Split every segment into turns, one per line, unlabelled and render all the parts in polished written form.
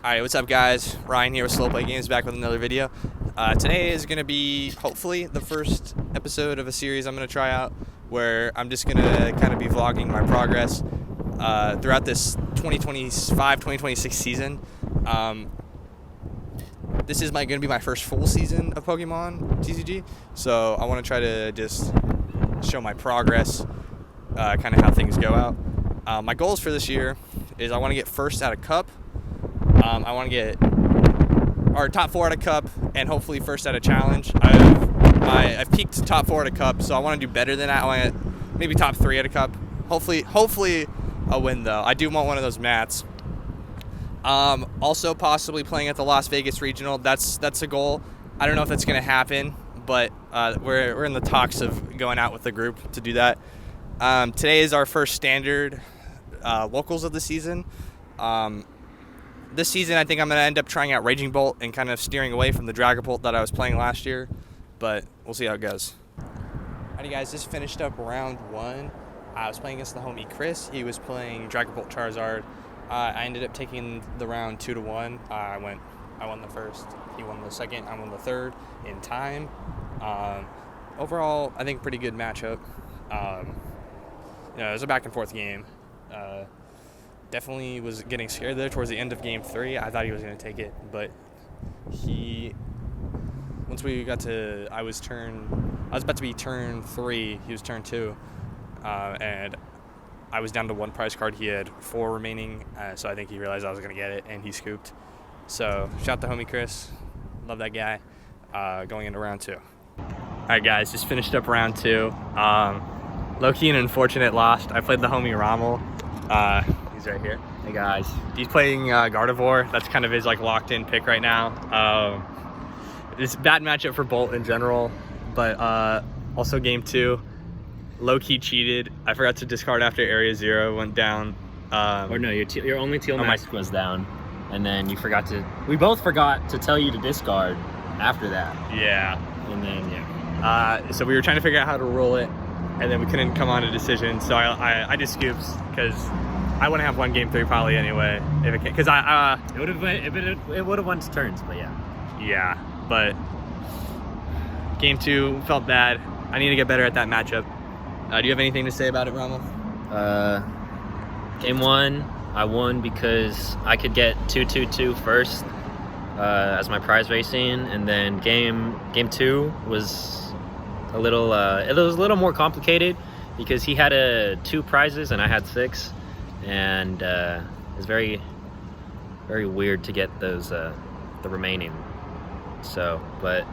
Alright, what's up guys? Ryan here with Slow Play Games, back with another video. Today is going to be, hopefully, the first episode of a series I'm going to try out where I'm just going to kind of be vlogging my progress throughout this 2025-2026 season. This is going to be my first full season of Pokemon TCG, so I want to try to just show my progress, kind of how things go out. My goals for this year is I want to get first at a cup. I want to get our top 4 at a cup and hopefully first at a challenge. I've peaked top 4 at a cup, so I want to do better than that. I want to maybe top 3 at a cup. Hopefully a win though. I do want one of those mats. Also possibly playing at the Las Vegas Regional. That's a goal. I don't know if that's going to happen, but we're in the talks of going out with the group to do that. Today is our first standard locals of the season. This season, I think I'm going to end up trying out Raging Bolt and kind of steering away from the Dragapult that I was playing last year, but we'll see how it goes. Alrighty guys, just finished up round 1. I was playing against the homie Chris. He was playing Dragapult Charizard. I ended up taking the round 2-1. I won the first. He won the second. I won the third in time. Overall, I think pretty good matchup. It was a back and forth game. Definitely was getting scared there towards the end of game 3. I thought he was going to take it, but once we got to, I was about to be turn 3, he was turn 2, and I was down to 1 prize card. He had 4 remaining, so I think he realized I was going to get it, and he scooped. So, shout out to homie Chris. Love that guy. Going into round 2. Alright guys, just finished up round 2. Low-key an unfortunate loss. I played the homie Rommel. He's right here. Hey guys. He's playing Gardevoir. That's kind of his locked-in pick right now. It's a bad matchup for Bolt in general, but also game 2, low-key cheated. I forgot to discard after Area 0 went down.
Or no, your only Teal Mask was down, and then you forgot to. We both forgot to tell you to discard after that.
Yeah.
And then
so we were trying to figure out how to roll it, and then we couldn't come on a decision. So I just scoops because I want to have 1 game 3 probably anyway if it can. Because
it would have won turns, but yeah.
Yeah, but game 2 felt bad. I need to get better at that matchup. Do you have anything to say about it, Rommel?
Game 1, I won because I could get 2-2-2 first as my prize racing, and then game 2 was a little it was a little more complicated because he had 2 prizes and I had 6, and it's very, very weird to get those the remaining. So, but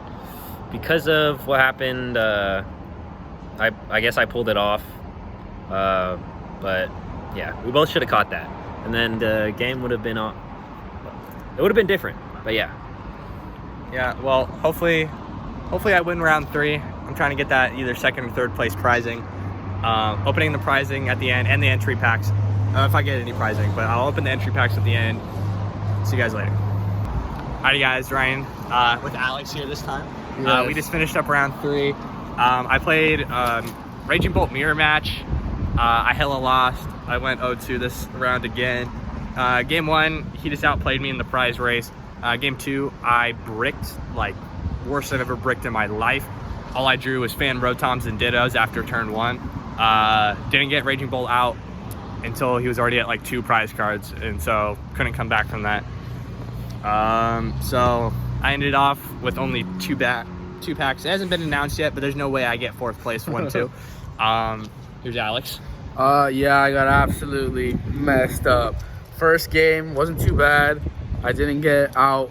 because of what happened, I guess I pulled it off. But yeah, we both should have caught that, and then the game would have been it would have been different. But yeah.
Well, hopefully I win round 3. I'm trying to get that either 2nd or 3rd place prizing. Opening the prizing at the end and the entry packs. If I get any prizing, but I'll open the entry packs at the end. See you guys later. Alrighty guys, Ryan with Alex here this time.
Yes.
We just finished up round 3. I played Raging Bolt mirror match. I hella lost. I went 0-2 this round again. Game 1, he just outplayed me in the prize race. Game 2, I bricked, worst I've ever bricked in my life. All I drew was Fan Rotoms and Dittos after turn 1. Didn't get Raging Bolt out until he was already at 2 prize cards, and so couldn't come back from that. So I ended off with only 2 packs. It hasn't been announced yet, but there's no way I get 4th place 1-2. Here's Alex.
Yeah, I got absolutely messed up. First game wasn't too bad. I didn't get out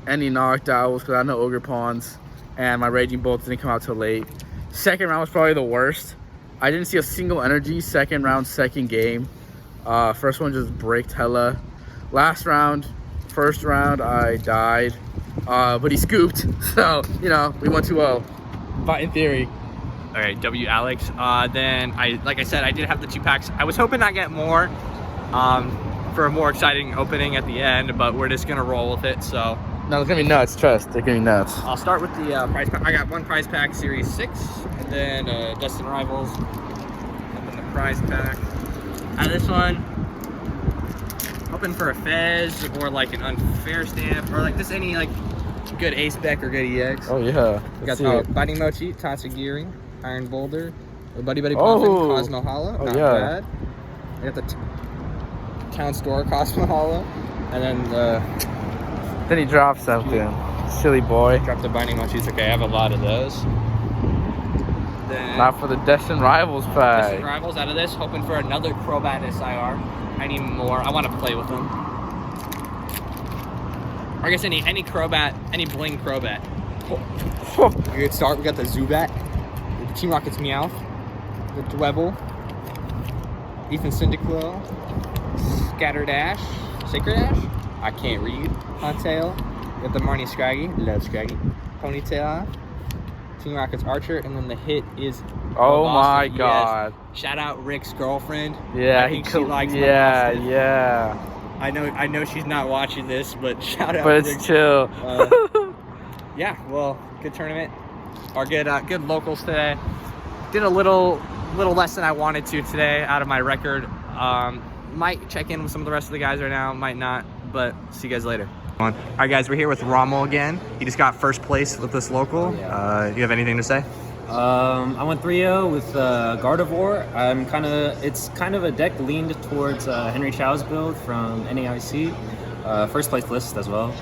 any knockdowns because I had no Ogre Pawns, and my Raging Bolt didn't come out till late. Second round was probably the worst. I didn't see a single energy. Second round, second game. First one just bricked hella. Last round, first round, I died, but he scooped. So, we won 2-0. But in theory.
All right, W Alex. Then like I said, I did have the 2 packs. I was hoping I get more for a more exciting opening at the end, but we're just gonna roll with it. So
no, it's gonna be nuts. Trust, they're gonna be nuts.
I'll start with the prize pack. I got 1 prize pack, Series 6, and then Destin Rivals. Open the prize pack. Out of this one, hoping for a Fez or like an unfair stamp or like just any like good ace spec or good EX.
Oh yeah.
We got Biting Mochi, Tatsugiri, Iron Boulder, Buddy Pumpkin,
Oh.
Cosmo Hollow.
Oh,
Not
yeah.
bad. I got the Town Store Cosmo Hollow. And then
Then he dropped something. Silly boy.
dropped the Binding Mochis. Okay, I have a lot of those. Then
Not for the Destined Rivals
Distant
pack.
Rivals out of this, hoping for another Crobat SIR. I need more. I want to play with them. Or I guess any Crobat, any bling Crobat. Good start. We got the Zubat, the Team Rocket's Meowth, the Dwebble, Ethan Cyndaquil, Scatterdash, Sacred Dash. I can't read. Huntail. We got the Marnie Scraggy. Love Scraggy. Ponytail. Team Rocket's Archer, and then the hit is.
Oh my
Boston,
god.
yes. Shout out Rick's girlfriend.
Yeah,
I think she likes my Boston.
yeah.
I know she's not watching this, but shout out.
But
Rick.
it's chill.
Yeah, well, good tournament. Or good locals today. Did a little less than I wanted to today out of my record. Might check in with some of the rest of the guys right now, might not, but see you guys later. All right, guys, we're here with Rommel again. He just got first place with this local.
Oh, yeah.
You have anything to say?
I went 3-0 with Gardevoir. It's kind of a deck leaned towards Henry Chow's build from NAIC. First place list as well,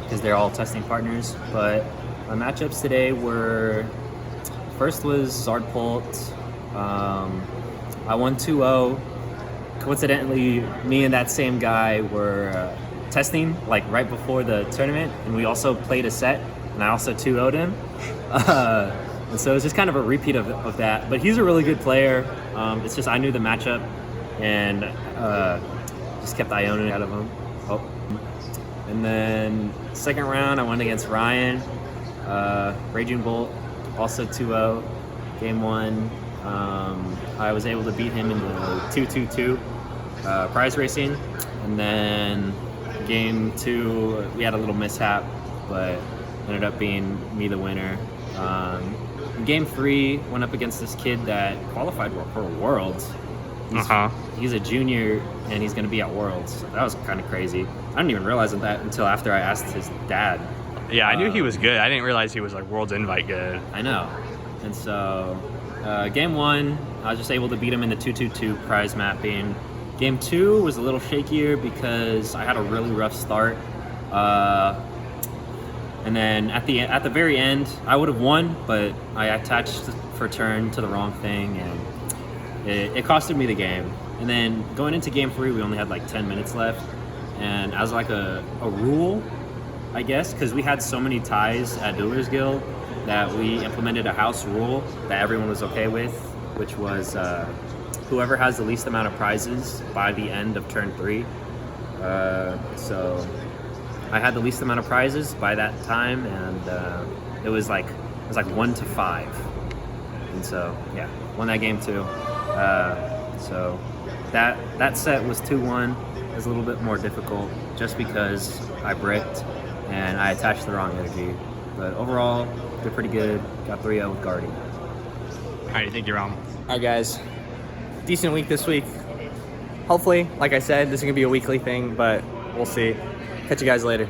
because they're all testing partners. But my matchups today were, first was Zardpolt. I won 2-0. Coincidentally, me and that same guy were testing like right before the tournament, and we also played a set, and I also 2-0'd him. And so it's just kind of a repeat of that. But he's a really good player. It's just I knew the matchup and just kept Ioning out of him. Oh. And then second round, I went against Ryan. Raging Bolt, also 2-0. Game 1, I was able to beat him in the 2-2-2 prize racing. And then game 2, we had a little mishap, but ended up being me the winner. Game 3, went up against this kid that qualified for Worlds. He's a junior and he's going to be at Worlds. So that was kind of crazy. I didn't even realize that until after I asked his dad.
Yeah, I knew he was good. I didn't realize he was like World's Invite good.
I know. And so game 1, I was just able to beat him in the 2-2-2 prize mapping. Game 2 was a little shakier because I had a really rough start. And then at the very end, I would have won, but I attached for turn to the wrong thing, and it costed me the game. And then going into game 3, we only had like 10 minutes left, and as like a rule, I guess, because we had so many ties at Duelers Guild that we implemented a house rule that everyone was okay with, which was whoever has the least amount of prizes by the end of turn 3. So I had the least amount of prizes by that time, and it was like 1 to 5, and so yeah, won that game too. So that set was 2-1. It was a little bit more difficult just because I bricked and I attached the wrong energy, but overall did pretty good. Got 3-0 with Guardy.
All right, thank you, Rom. All right, guys, decent week this week. Hopefully, like I said, this is gonna be a weekly thing, but we'll see. Catch you guys later.